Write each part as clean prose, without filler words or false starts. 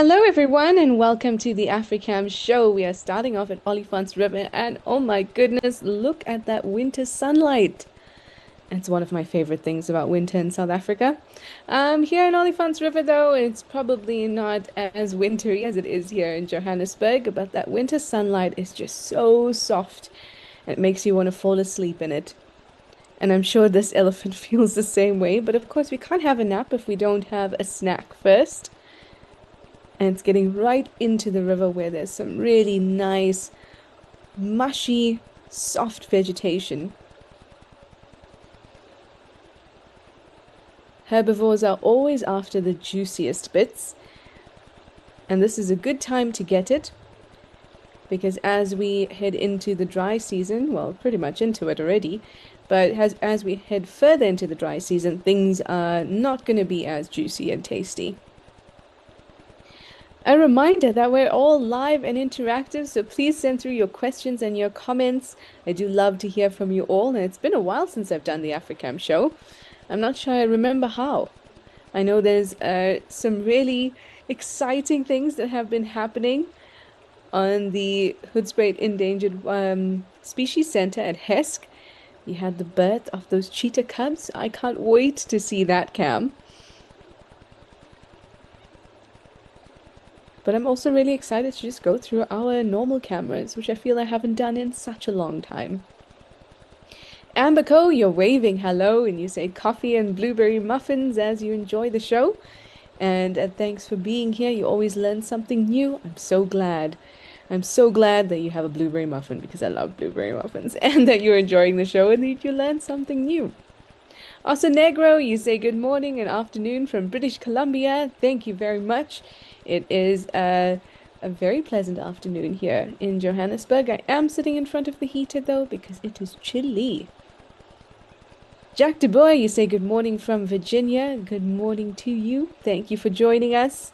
Hello, everyone, and welcome to the Africam show. We are starting off at Olifant's River, and oh my goodness, look at that winter sunlight. It's one of my favorite things about winter in South Africa. Here in Olifant's River, though, it's probably not as wintry as it is here in Johannesburg, but that winter sunlight is just so soft. It makes you want to fall asleep in it. And I'm sure this elephant feels the same way, but of course, we can't have a nap if we don't have a snack first. And it's getting right into the river where there's some really nice, mushy, soft vegetation. Herbivores are always after the juiciest bits, and this is a good time to get it because as we head into the dry season, well, pretty much into it already, but as we head further into the dry season, things are not going to be as juicy and tasty. A reminder that we're all live and interactive, so please send through your questions and your comments. I do love to hear from you all, and it's been a while since I've done the Africam show. I'm not sure I remember how. I know there's some really exciting things that have been happening on the Hoedspruit Endangered Species Center at Hesk. You had the birth of those cheetah cubs. I can't wait to see that, Cam. But I'm also really excited to just go through our normal cameras, which I feel I haven't done in such a long time. Amberco, you're waving hello and you say coffee and blueberry muffins as you enjoy the show. And thanks for being here. You always learn something new. I'm so glad. I'm so glad that you have a blueberry muffin because I love blueberry muffins and that you're enjoying the show and that you learned something new. Also, Negro, you say good morning and afternoon from British Columbia. Thank you very much. It is a very pleasant afternoon here in Johannesburg. I am sitting in front of the heater though because it is chilly. Jack DeBoy, you say good morning from Virginia. Good morning to you. Thank you for joining us.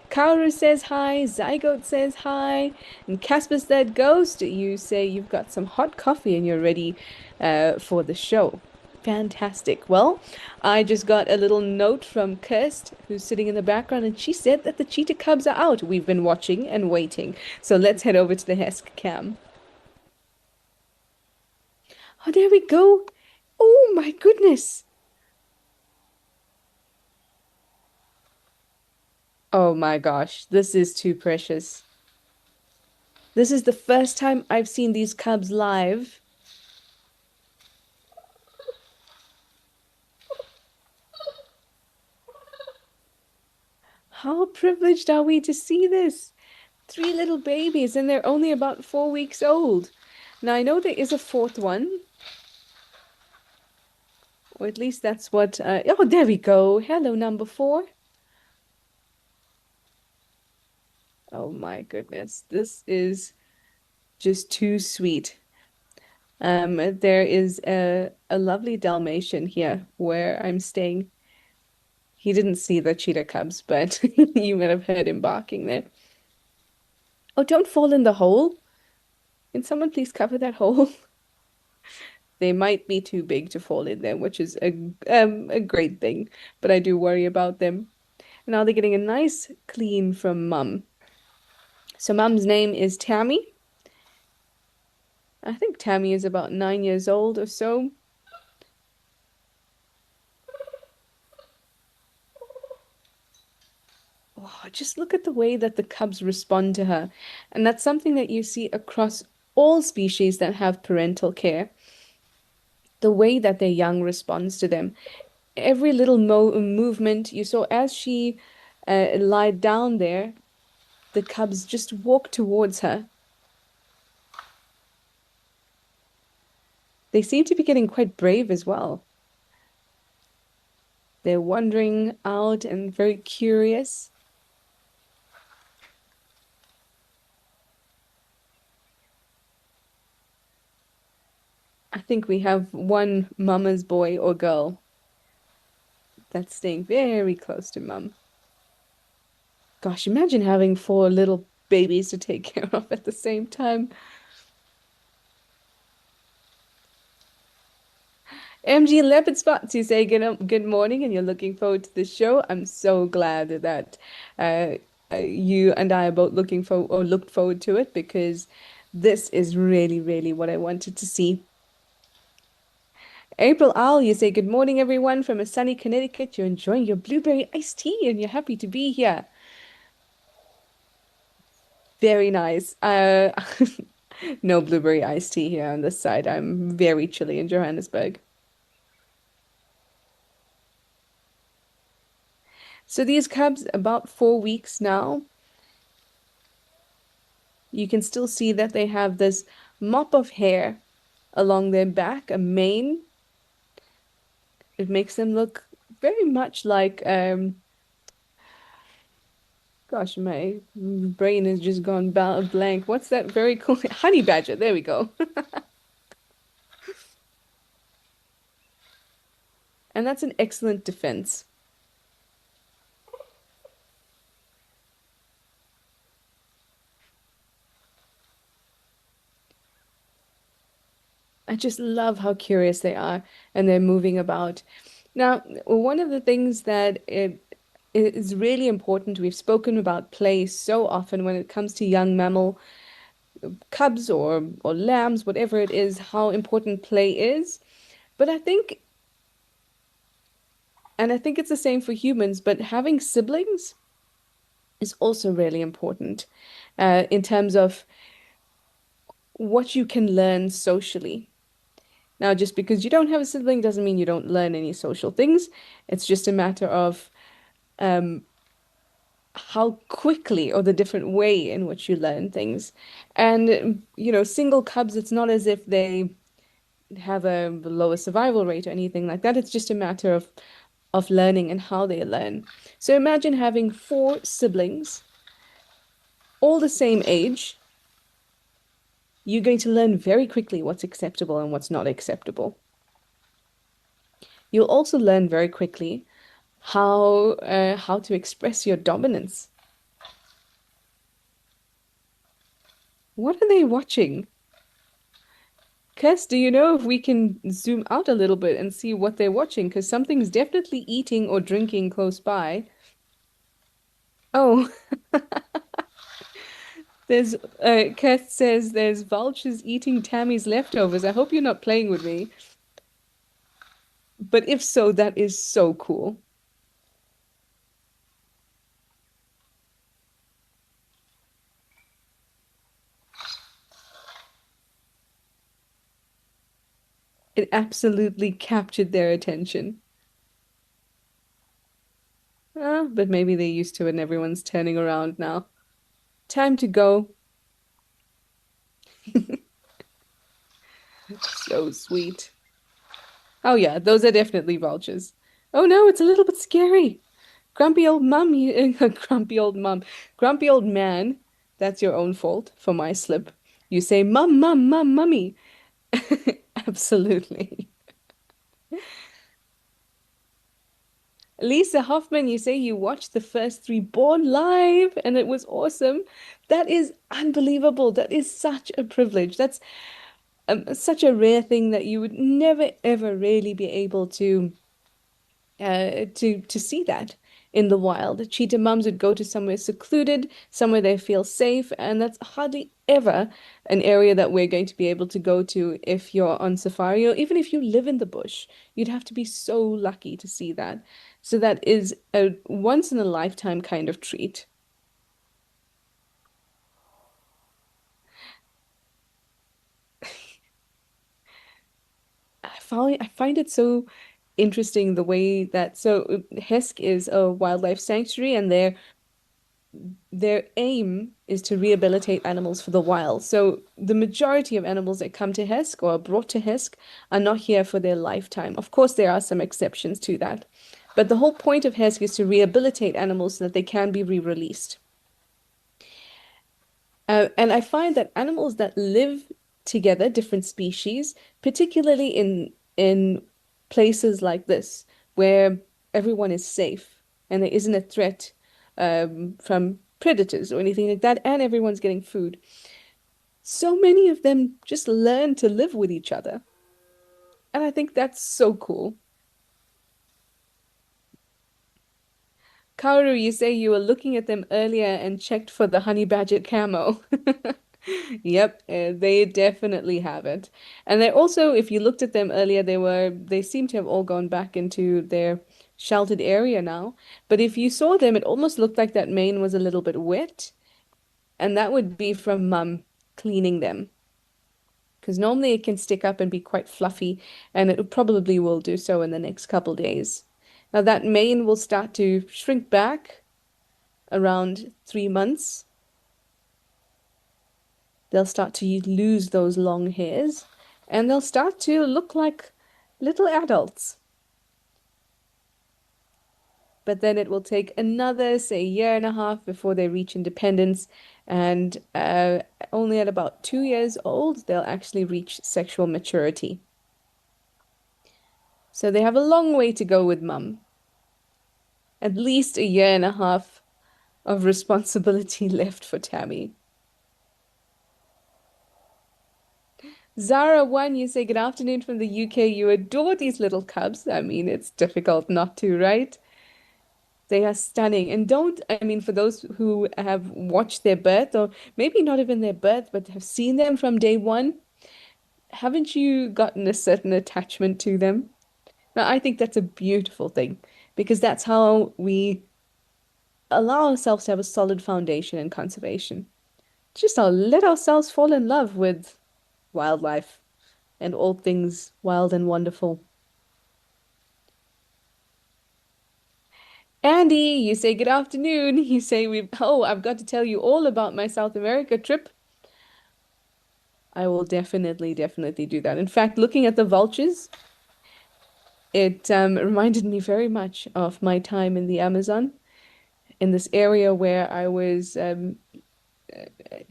Kaoru says hi. Zygote says hi. And Casper's Dead Ghost, you say you've got some hot coffee and you're ready for the show. Fantastic. Well, I just got a little note from Kirst, who's sitting in the background, and she said that the cheetah cubs are out. We've been watching and waiting. So let's head over to the Hesk cam. Oh, there we go. Oh my goodness. Oh my gosh, this is too precious. This is the first time I've seen these cubs live. How privileged are we to see this? Three little babies, and they're only about 4 weeks old. Now, I know there is a fourth one, or at least that's what. Oh, there we go. Hello, number four. Oh my goodness, this is just too sweet. There is a lovely Dalmatian here where I'm staying. He didn't see the cheetah cubs, but you might have heard him barking there. Oh, don't fall in the hole. Can someone please cover that hole? They might be too big to fall in there, which is a great thing, but I do worry about them. Now they're getting a nice clean from Mum. So Mum's name is Tammy. I think Tammy is about 9 years old or so. Oh, just look at the way that the cubs respond to her. And that's something that you see across all species that have parental care. The way that their young responds to them. Every little mo movement you saw as she lied down there, the cubs just walk towards her. They seem to be getting quite brave as well. They're wandering out and very curious. I think we have one mama's boy or girl that's staying very close to mum. Gosh, imagine having four little babies to take care of at the same time. MG Leopard Spots, you say good morning and you're looking forward to the show. I'm so glad that you and I are both looking for or looked forward to it because this is really, really what I wanted to see. April Owl, you say good morning, everyone, from a sunny Connecticut. You're enjoying your blueberry iced tea and you're happy to be here. Very nice. No blueberry iced tea here on this side. I'm very chilly in Johannesburg. So these cubs, about 4 weeks now, you can still see that they have this mop of hair along their back, a mane. It makes them look very much like, gosh, my brain has just gone blank. What's that very cool? Honey badger. There we go. And that's an excellent defense. I just love how curious they are and they're moving about. Now, one of the things that it is really important, we've spoken about play so often when it comes to young mammal cubs or lambs, whatever it is, how important play is. But I think, and I think it's the same for humans, but having siblings is also really important in terms of what you can learn socially. Now, just because you don't have a sibling doesn't mean you don't learn any social things. It's just a matter of um, how quickly or the different way in which you learn things. And, single cubs, it's not as if they have a lower survival rate or anything like that. It's just a matter of learning and how they learn. So imagine having four siblings, all the same age. You're going to learn very quickly what's acceptable and what's not acceptable. You'll also learn very quickly how to express your dominance. What are they watching? Kes, do you know if we can zoom out a little bit and see what they're watching? Because something's definitely eating or drinking close by. Oh, there's Kes says there's vultures eating Tammy's leftovers. I hope you're not playing with me. But if so, that is so cool. It absolutely captured their attention. But maybe they're used to it and everyone's turning around now. Time to go. So sweet. Oh yeah, those are definitely vultures. Oh no, it's a little bit scary. Grumpy old mum, grumpy old mum, grumpy old man. That's your own fault for my slip. You say mum, mum, mum, mummy. Absolutely. Lisa Hoffman, you say you watched the first three Born live and it was awesome. That is unbelievable. That is such a privilege. That's such a rare thing that you would never ever really be able to see that in the wild. Cheetah mums would go to somewhere secluded, somewhere they feel safe, and that's hardly ever an area that we're going to be able to go to if you're on safari or even if you live in the bush. You'd have to be so lucky to see that. So that is a once in a lifetime kind of treat. I find it so interesting the way that Hesk is a wildlife sanctuary and their aim is to rehabilitate animals for the wild. So the majority of animals that come to Hesk or are brought to Hesk are not here for their lifetime. Of course, there are some exceptions to that. But the whole point of Hesk is to rehabilitate animals so that they can be re-released. And I find that animals that live together, different species, particularly in places like this, where everyone is safe and there isn't a threat from predators or anything like that, and everyone's getting food. So many of them just learn to live with each other. And I think that's so cool. Kaoru, you say you were looking at them earlier and checked for the honey badger camo. Yep, they definitely have it. And they also, if you looked at them earlier, they seem to have all gone back into their sheltered area now. But if you saw them, it almost looked like that mane was a little bit wet, and that would be from mum cleaning them. Because normally it can stick up and be quite fluffy, and it probably will do so in the next couple days. Now that mane will start to shrink back around 3 months. They'll start to lose those long hairs, and they'll start to look like little adults. But then it will take another, say, year and a half before they reach independence, and only at about 2 years old, they'll actually reach sexual maturity. So they have a long way to go with mum. At least a year and a half of responsibility left for Tammy. Zara1, you say good afternoon from the UK. You adore these little cubs. I mean, it's difficult not to, right? They are stunning. And I mean, for those who have watched their birth, or maybe not even their birth, but have seen them from day one, haven't you gotten a certain attachment to them? Now, I think that's a beautiful thing because that's how we allow ourselves to have a solid foundation in conservation. Just let ourselves fall in love with wildlife and all things wild and wonderful. Andy, you say good afternoon. You say I've got to tell you all about my South America trip. I will definitely do that. In fact, looking at the vultures, it reminded me very much of my time in the Amazon, in this area where I was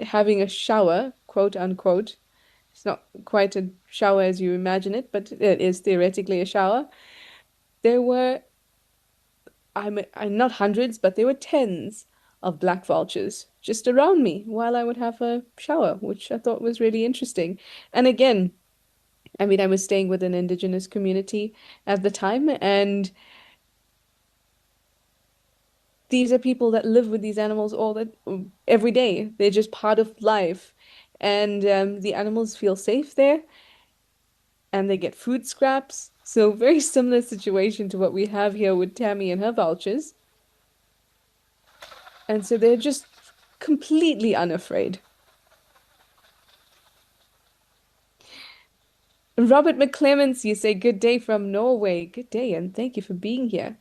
having a shower, quote unquote. It's not quite a shower as you imagine it, but it is theoretically a shower. There were, I'm not hundreds, but there were tens of black vultures just around me while I would have a shower, which I thought was really interesting. And again, I mean, I was staying with an indigenous community at the time, and these are people that live with these animals every day. They're just part of life, and the animals feel safe there, and they get food scraps. So very similar situation to what we have here with Tammy and her vultures. And so they're just completely unafraid. Robert McClements, you say good day from Norway. Good day, and thank you for being here.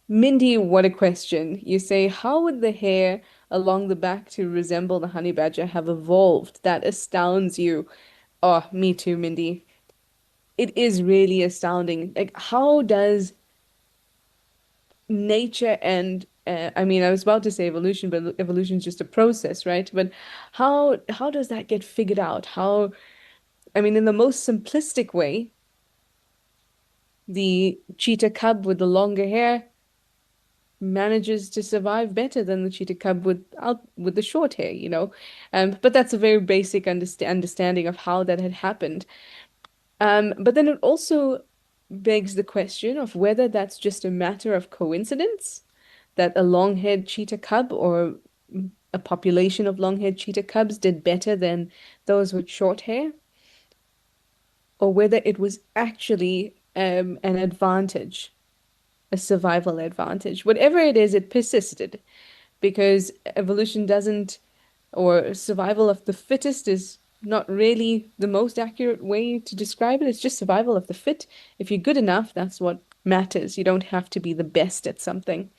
Mindy, what a question. You say, how would the hair along the back to resemble the honey badger have evolved? That astounds you. Oh, me too, Mindy. It is really astounding. Like, how does nature and I mean, I was about to say evolution, but evolution is just a process, right? But how does that get figured out? I mean, in the most simplistic way, the cheetah cub with the longer hair manages to survive better than the cheetah cub with the short hair, you know. But that's a very basic understanding of how that had happened. But then it also begs the question of whether that's just a matter of coincidence that a long-haired cheetah cub or a population of long-haired cheetah cubs did better than those with short hair, or whether it was actually an advantage, a survival advantage. Whatever it is, it persisted because evolution doesn't, or survival of the fittest is not really the most accurate way to describe it. It's just survival of the fit. If you're good enough, that's what matters. You don't have to be the best at something.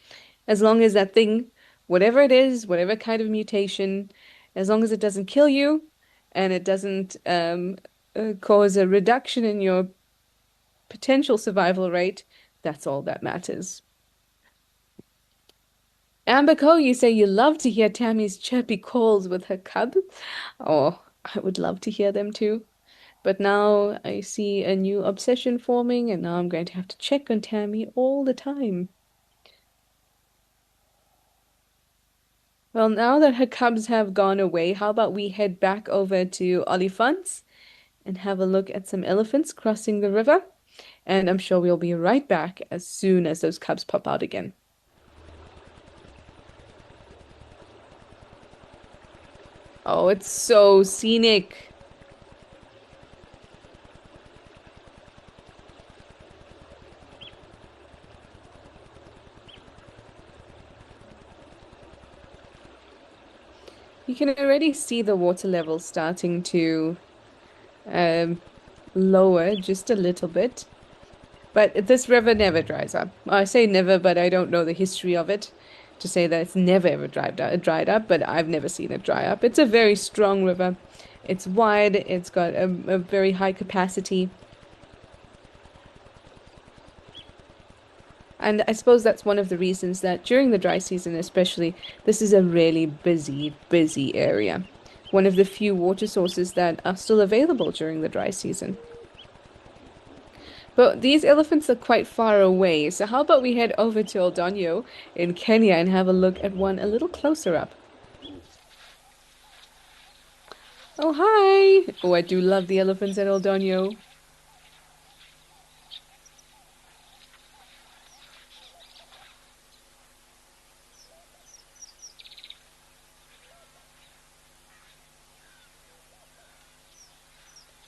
As long as that thing, whatever it is, whatever kind of mutation, as long as it doesn't kill you and it doesn't cause a reduction in your potential survival rate, that's all that matters. Amber Co, you say you love to hear Tammy's chirpy calls with her cub. Oh, I would love to hear them too. But now I see a new obsession forming, and now I'm going to have to check on Tammy all the time. Well, now that her cubs have gone away, how about we head back over to Olifants and have a look at some elephants crossing the river? And I'm sure we'll be right back as soon as those cubs pop out again. Oh, it's so scenic. You can already see the water level starting to um, lower just a little bit. But this river never dries up. I say never, but I don't know the history of it to say that it's never ever dried up, but I've never seen it dry up. It's a very strong river. It's wide, it's got a very high capacity. And I suppose that's one of the reasons that during the dry season, especially, this is a really busy, busy area. One of the few water sources that are still available during the dry season. But these elephants are quite far away, so how about we head over to Eldonyo in Kenya and have a look at one a little closer up? Oh, hi! Oh, I do love the elephants at Eldonyo.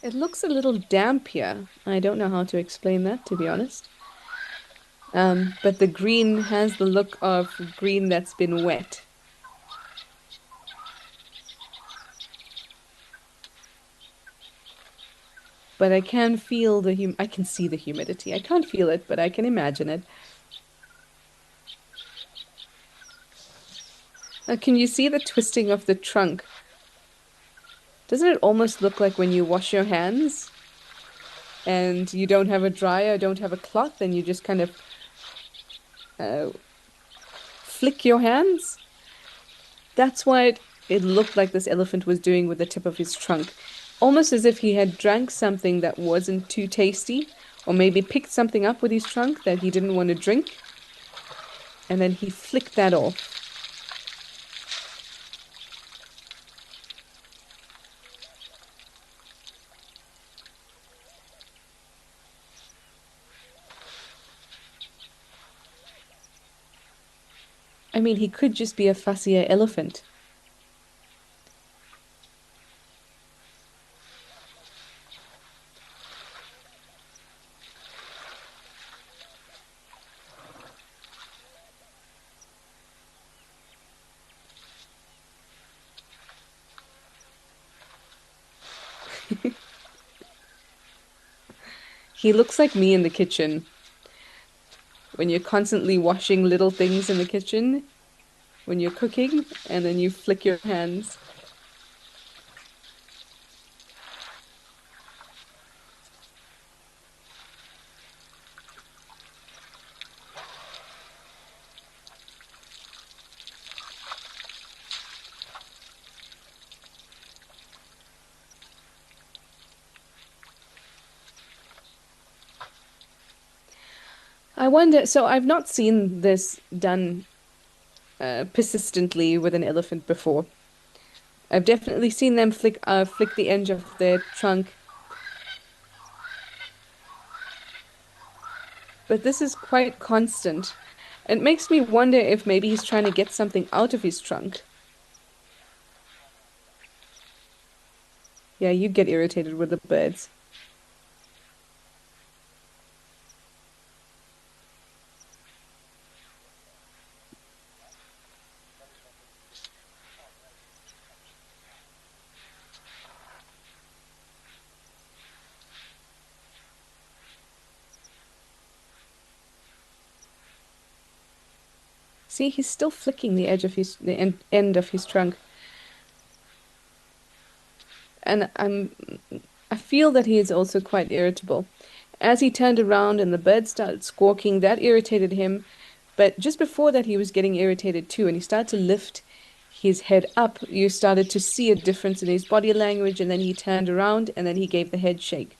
It looks a little damp here. I don't know how to explain that, to be honest. But the green has the look of green that's been wet. But I can feel I can see the humidity. I can't feel it, but I can imagine it. Can you see the twisting of the trunk? Doesn't it almost look like when you wash your hands and you don't have a dryer, don't have a cloth, and you just kind of uh, flick your hands? That's what it looked like this elephant was doing with the tip of his trunk. Almost as if he had drank something that wasn't too tasty, or maybe picked something up with his trunk that he didn't want to drink, and then he flicked that off. I mean, he could just be a fussier elephant. He looks like me in the kitchen when you're constantly washing little things in the kitchen when you're cooking, and then you flick your hands. I wonder, so I've not seen this done persistently with an elephant before. I've definitely seen them flick the edge of their trunk, but this is quite constant. It makes me wonder if maybe he's trying to get something out of his trunk. Yeah, you get irritated with the birds. See, he's still flicking the edge of end of his trunk, and I feel that he is also quite irritable. As he turned around and the bird started squawking, that irritated him. But just before that, he was getting irritated too, and he started to lift his head up. You started to see a difference in his body language, and then he turned around and then he gave the head shake.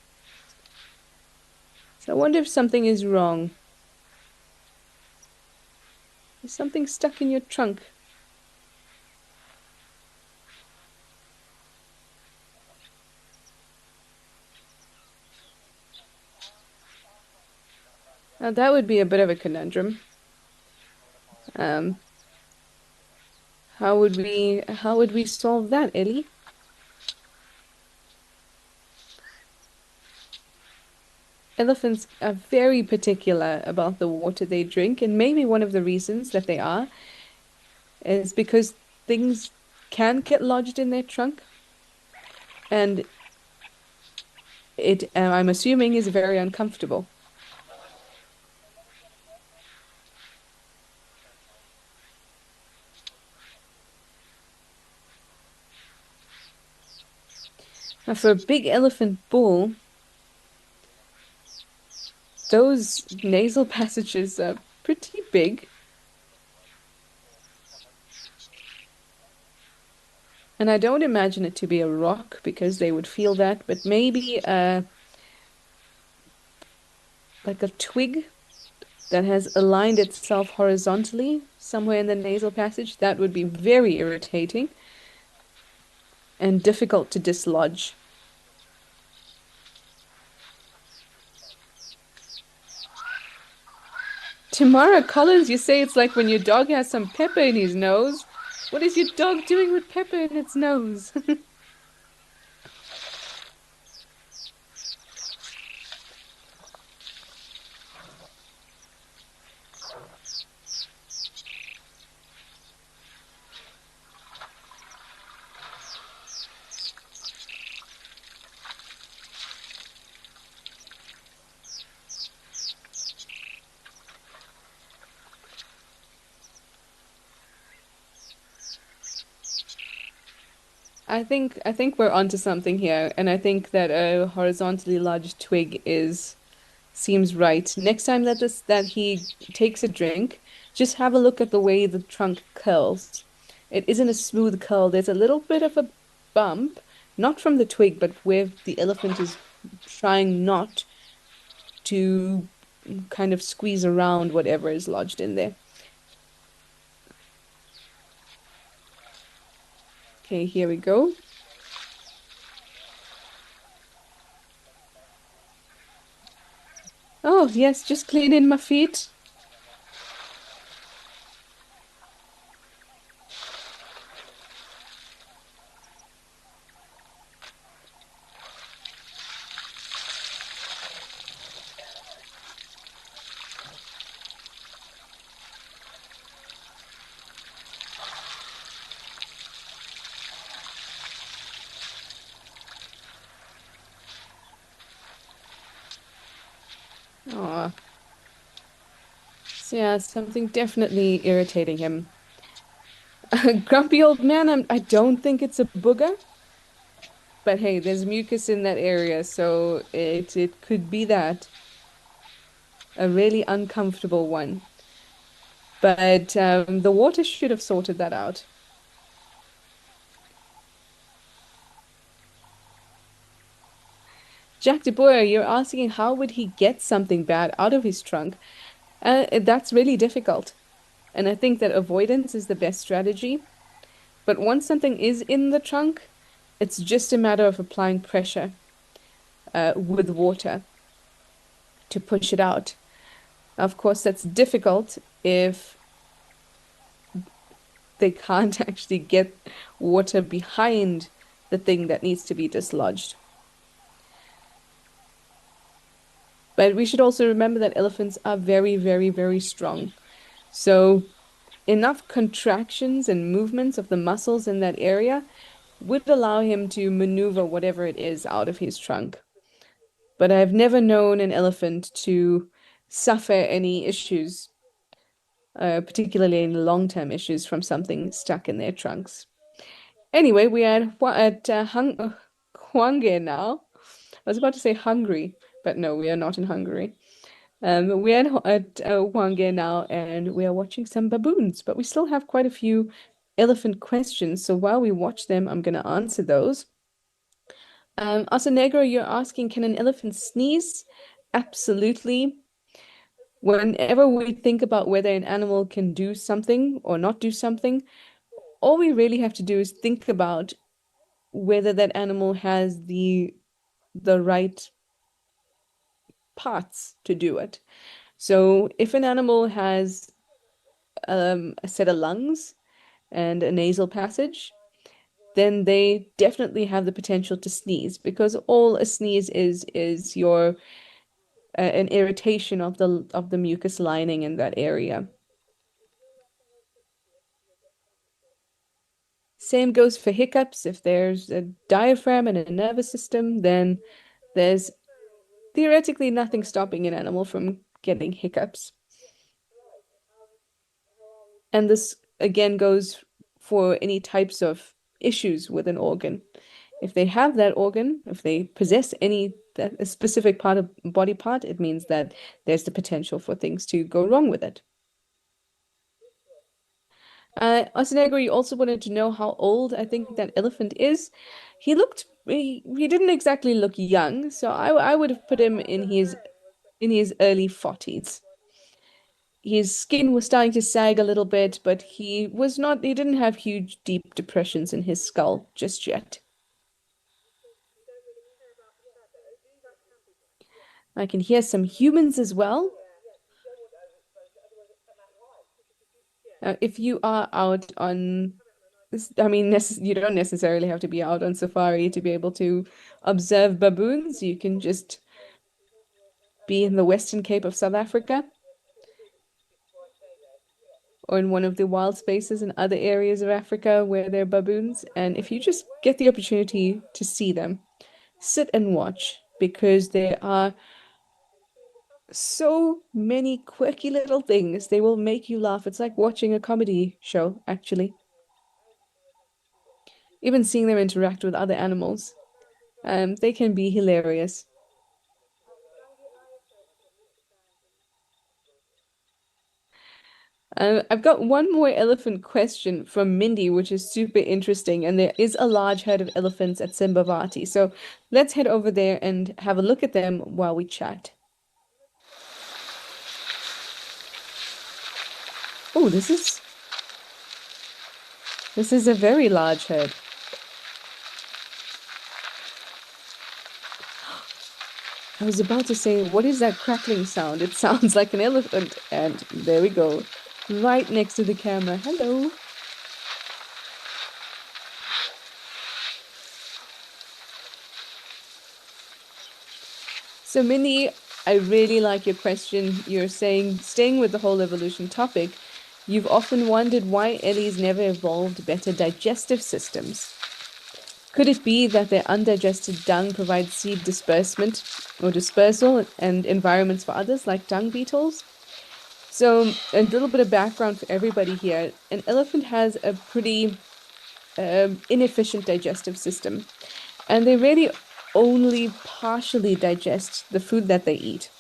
So I wonder if something is wrong. Is something stuck in your trunk? Now that would be a bit of a conundrum. Um, how would we solve that, Ellie? Elephants are very particular about the water they drink, and maybe one of the reasons that they are is because things can get lodged in their trunk, and I'm assuming, is very uncomfortable. Now, for a big elephant bull, those nasal passages are pretty big, and I don't imagine it to be a rock because they would feel that, but maybe like a twig that has aligned itself horizontally somewhere in the nasal passage. That would be very irritating and difficult to dislodge. Tamara Collins, you say it's like when your dog has some pepper in his nose. What is your dog doing with pepper in its nose? I think we're onto something here, and I think that a horizontally lodged twig is seems right. Next time that he takes a drink, just have a look at the way the trunk curls. It isn't a smooth curl. There's a little bit of a bump, not from the twig, but where the elephant is trying not to kind of squeeze around whatever is lodged in there. Okay, here we go. Oh, yes, just cleaning my feet. Oh, so yeah, something definitely irritating him. Grumpy old man, I don't think it's a booger, but hey, there's mucus in that area, so it could be that. A really uncomfortable one. But the water should have sorted that out. Jack de Boer, you're asking how would he get something bad out of his trunk? That's really difficult. And I think that avoidance is the best strategy. But once something is in the trunk, it's just a matter of applying pressure with water to push it out. Of course, that's difficult if they can't actually get water behind the thing that needs to be dislodged. But we should also remember that elephants are very, very, very strong. So enough contractions and movements of the muscles in that area would allow him to maneuver whatever it is out of his trunk. But I've never known an elephant to suffer any issues, particularly any long-term issues from something stuck in their trunks. Anyway, we are at Hwange now. I was about to say Hungary, but no, we are not in Hungary. We're at Hwange now, and we are watching some baboons, but we still have quite a few elephant questions. So while we watch them, I'm going to answer those. Asanegro, you're asking, can an elephant sneeze? Absolutely. Whenever we think about whether an animal can do something or not do something, all we really have to do is think about whether that animal has the right parts to do it. So if an animal has a set of lungs and a nasal passage, then they definitely have the potential to sneeze because all a sneeze is your an irritation of the mucus lining in that area. Same goes for hiccups. If there's a diaphragm and a nervous system, then there's theoretically nothing stopping an animal from getting hiccups. And this again goes for any types of issues with an organ. If they have that organ, if they possess a specific part of body part, it means that there's the potential for things to go wrong with it. Asenegro, you also wanted to know how old I think that elephant is. He didn't exactly look young, so I would have put him in his early 40s. His skin was starting to sag a little bit, but he didn't have huge deep depressions in his skull just yet. I can hear some humans as well. If you are out on I mean, you don't necessarily have to be out on safari to be able to observe baboons. You can just be in the Western Cape of South Africa or in one of the wild spaces in other areas of Africa where there are baboons. And if you just get the opportunity to see them, sit and watch because there are so many quirky little things. They will make you laugh. It's like watching a comedy show, actually. Even seeing them interact with other animals, they can be hilarious. I've got one more elephant question from Mindy, which is super interesting. And there is a large herd of elephants at Simbavati. So let's head over there and have a look at them while we chat. Oh, this is a very large herd. I was about to say, what is that crackling sound? It sounds like an elephant. And there we go, right next to the camera. Hello. So, Minnie, I really like your question. You're saying, staying with the whole evolution topic, you've often wondered why Ellies never evolved better digestive systems. Could it be that their undigested dung provides seed disbursement or dispersal and environments for others like dung beetles? So, a little bit of background for everybody here. An elephant has a pretty inefficient digestive system, and they really only partially digest the food that they eat.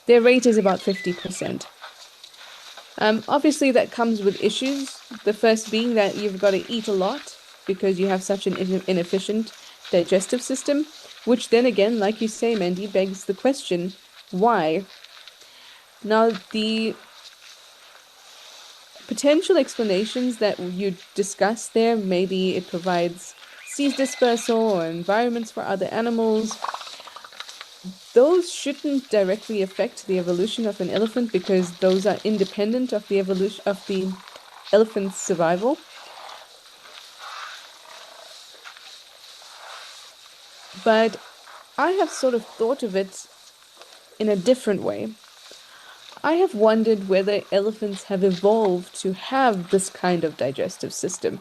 Their rate is about 50%. Obviously, that comes with issues. The first being that you've got to eat a lot because you have such an inefficient digestive system, which then again, like you say, Mandy, begs the question, why? Now, the potential explanations that you discuss there, maybe it provides seed dispersal or environments for other animals. Those shouldn't directly affect the evolution of an elephant because those are independent of the evolution of the elephant's survival. But I have sort of thought of it in a different way. I have wondered whether elephants have evolved to have this kind of digestive system,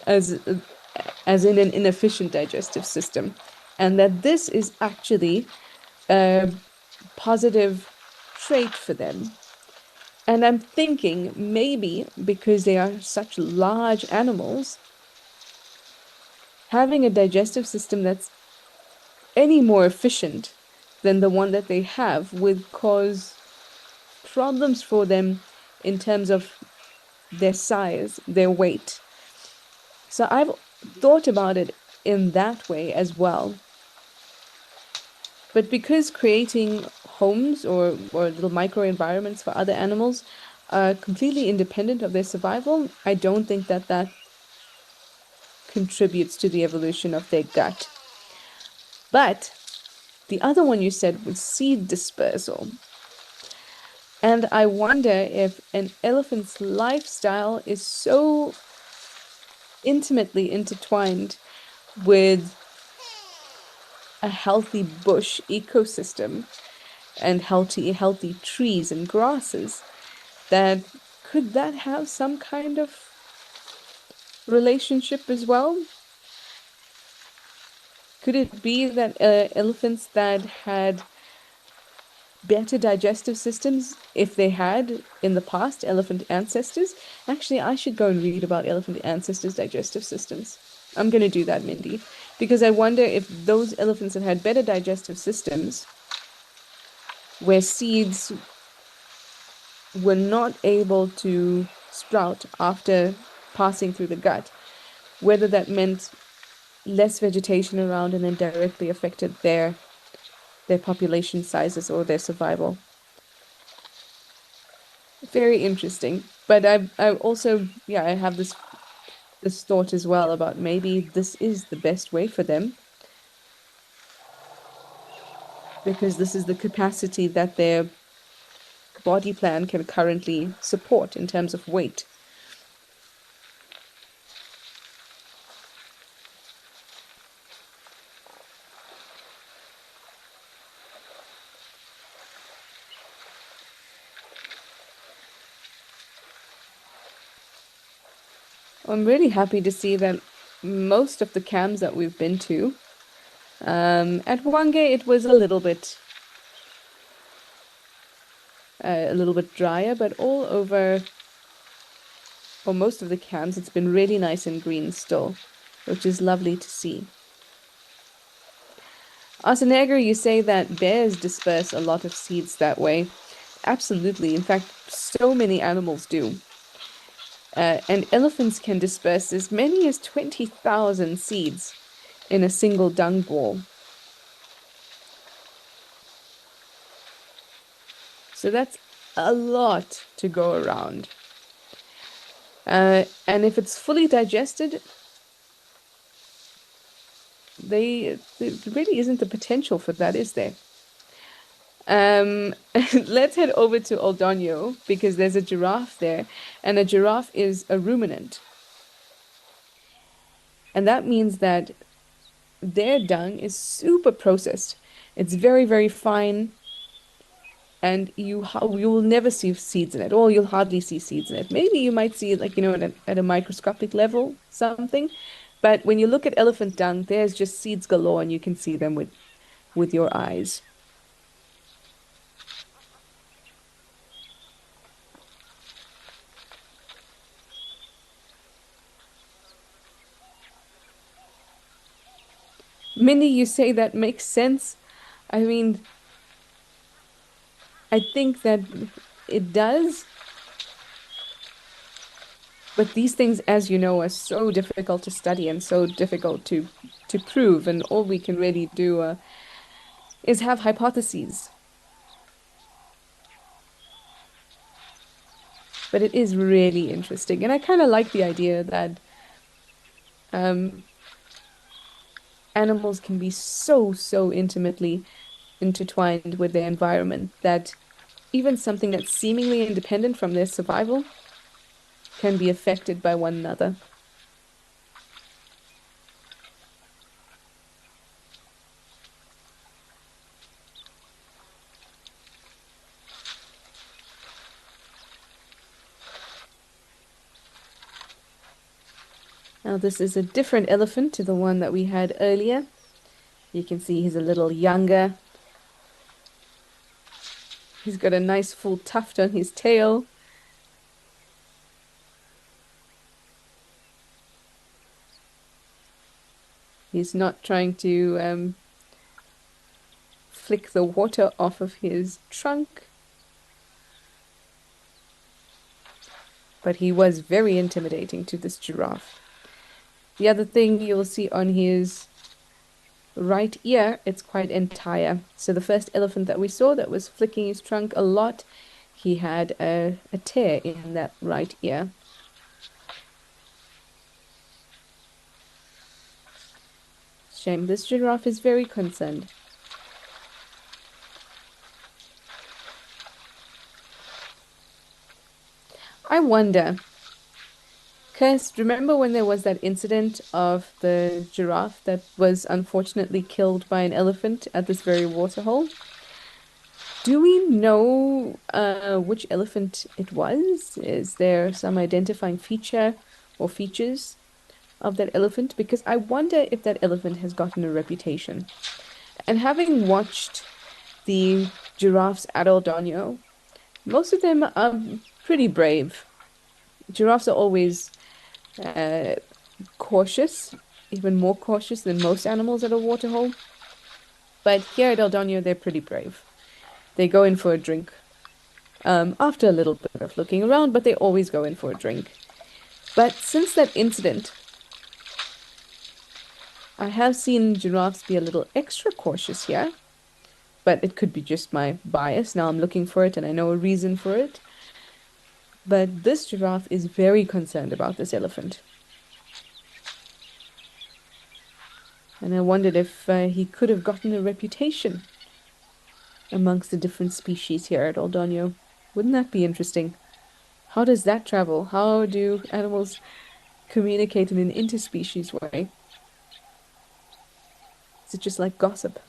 as as in an inefficient digestive system, and that this is actually a positive trait for them. And I'm thinking maybe because they are such large animals, having a digestive system that's any more efficient than the one that they have would cause problems for them in terms of their size, their weight. So I've thought about it in that way as well. But because creating homes or little microenvironments for other animals are completely independent of their survival, I don't think that that contributes to the evolution of their gut. But the other one you said was seed dispersal. And I wonder if an elephant's lifestyle is so intimately intertwined with a healthy bush ecosystem and healthy trees and grasses that could that have some kind of relationship as well? Could it be that elephants that had better digestive systems, if they had in the past elephant ancestors? Actually, I should go and read about elephant ancestors' digestive systems. I'm going to do that, Mindy, because I wonder if those elephants that had better digestive systems, where seeds were not able to sprout after passing through the gut, whether that meant less vegetation around and then directly affected their population sizes or their survival. Very interesting. But I also, yeah, I have this thought as well about maybe this is the best way for them because this is the capacity that their body plan can currently support in terms of weight. I'm really happy to see that most of the camps that we've been to, at Wange it was a little bit drier, but all over, or most of the camps, it's been really nice and green still, which is lovely to see. Arsenager, you say that bears disperse a lot of seeds that way. Absolutely. In fact, so many animals do. And elephants can disperse as many as 20,000 seeds in a single dung ball. So that's a lot to go around. And if it's fully digested, there really isn't the potential for that, is there? Let's head over to Oldonyo because there's a giraffe there, and a giraffe is a ruminant. And that means that their dung is super processed. It's very, very fine, and you will never see seeds in it, or you'll hardly see seeds in it. Maybe you might see it like, at a microscopic level, something. But when you look at elephant dung, there's just seeds galore, and you can see them with your eyes. Minnie, you say that makes sense. I mean, I think that it does, but these things, as you know, are so difficult to study and so difficult to prove, and all we can really do is have hypotheses. But it is really interesting, and I kind of like the idea that um, animals can be so intimately intertwined with their environment that even something that's seemingly independent from their survival can be affected by one another. Now, this is a different elephant to the one that we had earlier. You can see he's a little younger. He's got a nice full tuft on his tail. He's not trying to flick the water off of his trunk. But he was very intimidating to this giraffe. The other thing you'll see on his right ear, it's quite entire. So the first elephant that we saw that was flicking his trunk a lot, he had a tear in that right ear. Shame. This giraffe is very concerned. I wonder, because remember when there was that incident of the giraffe that was unfortunately killed by an elephant at this very waterhole? Do we know which elephant it was? Is there some identifying feature or features of that elephant? Because I wonder if that elephant has gotten a reputation. And having watched the giraffes at El Doño, most of them are pretty brave. Giraffes are always uh, cautious, even more cautious than most animals at a waterhole. But here at El Doño, they're pretty brave. They go in for a drink after a little bit of looking around, but they always go in for a drink. But since that incident, I have seen giraffes be a little extra cautious here, but it could be just my bias. Now I'm looking for it and I know a reason for it. But this giraffe is very concerned about this elephant. And I wondered if he could have gotten a reputation amongst the different species here at Oldonio. Wouldn't that be interesting? How does that travel? How do animals communicate in an interspecies way? Is it just like gossip?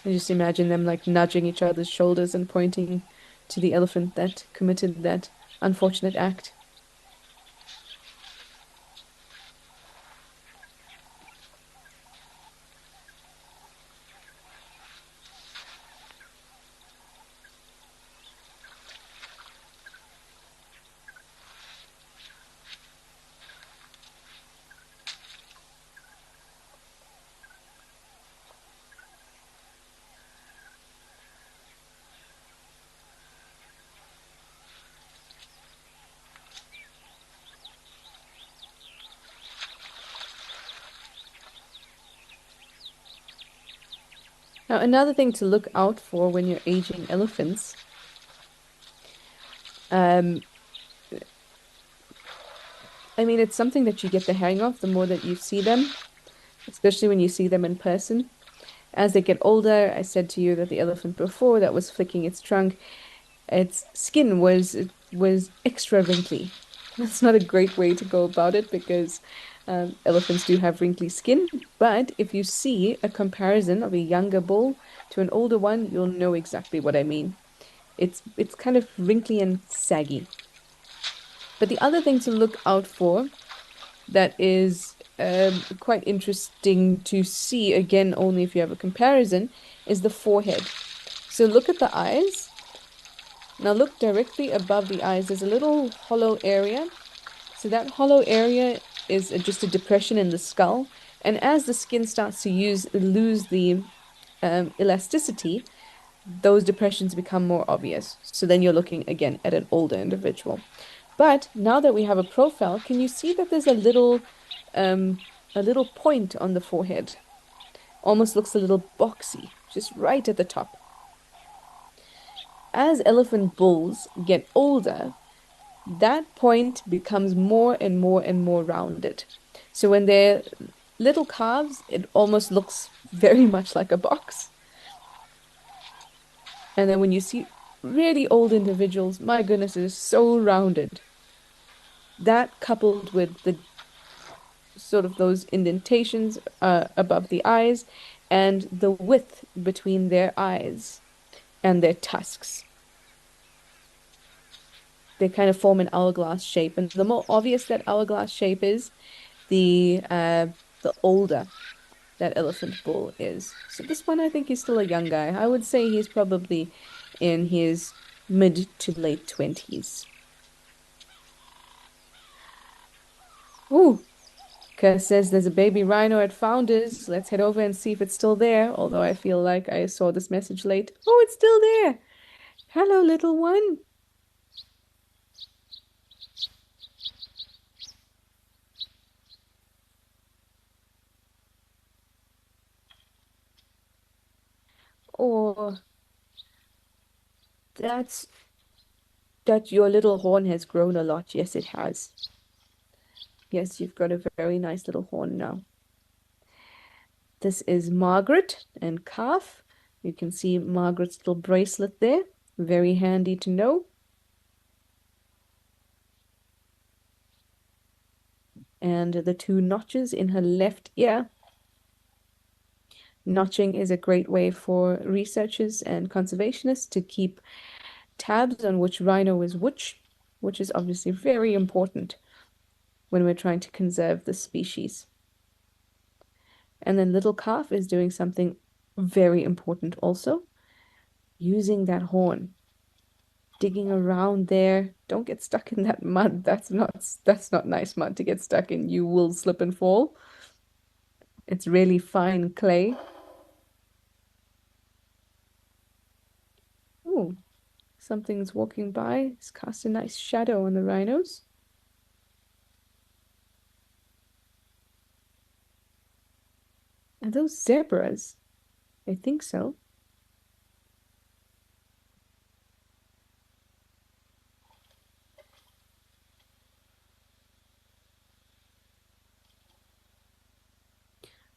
I just imagine them like nudging each other's shoulders and pointing to the elephant that committed that unfortunate act. Now, another thing to look out for when you're aging elephants, um, I mean, it's something that you get the hang of the more that you see them, especially when you see them in person. As they get older, I said to you that the elephant before that was flicking its trunk, its skin was extra wrinkly. That's not a great way to go about it because elephants do have wrinkly skin. But if you see a comparison of a younger bull to an older one, you'll know exactly what I mean. It's kind of wrinkly and saggy. But the other thing to look out for that is quite interesting to see, again, only if you have a comparison, is the forehead. So look at the eyes. Now look directly above the eyes. There's a little hollow area. So that hollow area is just a depression in the skull. And as the skin starts to lose the elasticity, those depressions become more obvious. So then you're looking again at an older individual. But now that we have a profile, can you see that there's um, a little point on the forehead? Almost looks a little boxy, just right at the top. As elephant bulls get older, that point becomes more and more and more rounded. So when they're little calves, it almost looks very much like a box. And then when you see really old individuals, my goodness, it is so rounded. That coupled with the sort of those indentations above the eyes and the width between their eyes and their tusks. They kind of form an hourglass shape. And the more obvious that hourglass shape is, the older that elephant bull is. So this one, I think he's still a young guy. I would say he's probably in his mid to late 20s. Ooh, Kurt says there's a baby rhino at Founders. Let's head over and see if it's still there. Although I feel like I saw this message late. Oh, it's still there. Hello, little one. Oh, that's that your little horn has grown a lot. Yes, it has. Yes, you've got a very nice little horn now. This is Margaret and Calf. You can see Margaret's little bracelet there. Very handy to know. And the two notches in her left ear. Notching is a great way for researchers and conservationists to keep tabs on which rhino is which is obviously very important when we're trying to conserve the species. And then little calf is doing something very important also, using that horn, digging around there. Don't get stuck in that mud. That's not nice mud to get stuck in. You will slip and fall. It's really fine clay. Ooh, something's walking by. It's cast a nice shadow on the rhinos. Are those zebras? I think so.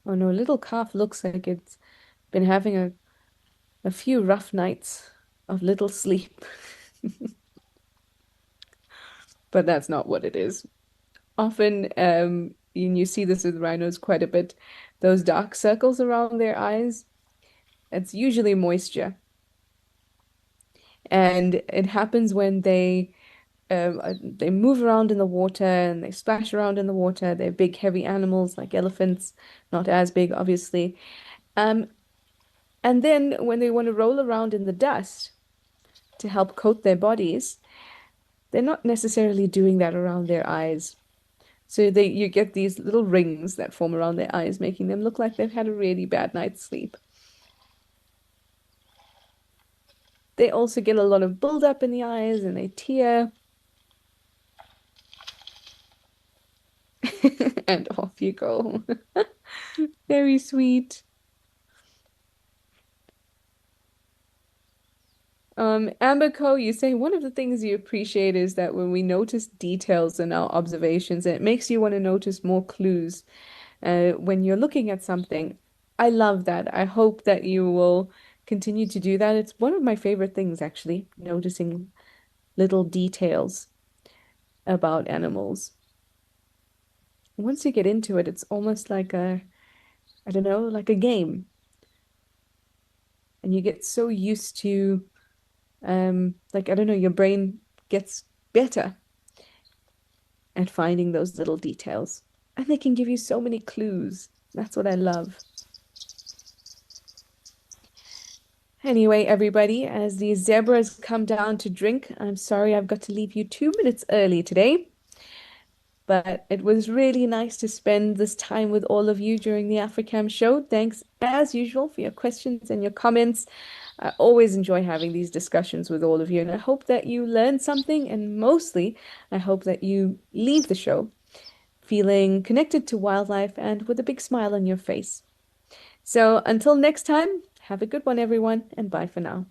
Oh no, little calf looks like it's been having a few rough nights of little sleep, but that's not what it is. Often, and you see this with rhinos quite a bit, those dark circles around their eyes, it's usually moisture. And it happens when they move around in the water and they splash around in the water. They're big, heavy animals like elephants, not as big, obviously. Um, and then when they want to roll around in the dust to help coat their bodies, they're not necessarily doing that around their eyes. So you get these little rings that form around their eyes, making them look like they've had a really bad night's sleep. They also get a lot of buildup in the eyes and they tear, and off you go. Very sweet. Amberco, you say one of the things you appreciate is that when we notice details in our observations, it makes you want to notice more clues when you're looking at something. I love that. I hope that you will continue to do that. It's one of my favorite things, actually, noticing little details about animals. Once you get into it, it's almost like I don't know, like a game. And you get so used to, like, I don't know, your brain gets better at finding those little details. And they can give you so many clues. That's what I love. Anyway, everybody, as the zebras come down to drink, I'm sorry I've got to leave you 2 minutes early today. But it was really nice to spend this time with all of you during the Africam show. Thanks, as usual, for your questions and your comments. I always enjoy having these discussions with all of you, and I hope that you learned something, and mostly, I hope that you leave the show feeling connected to wildlife and with a big smile on your face. So until next time, have a good one, everyone, and bye for now.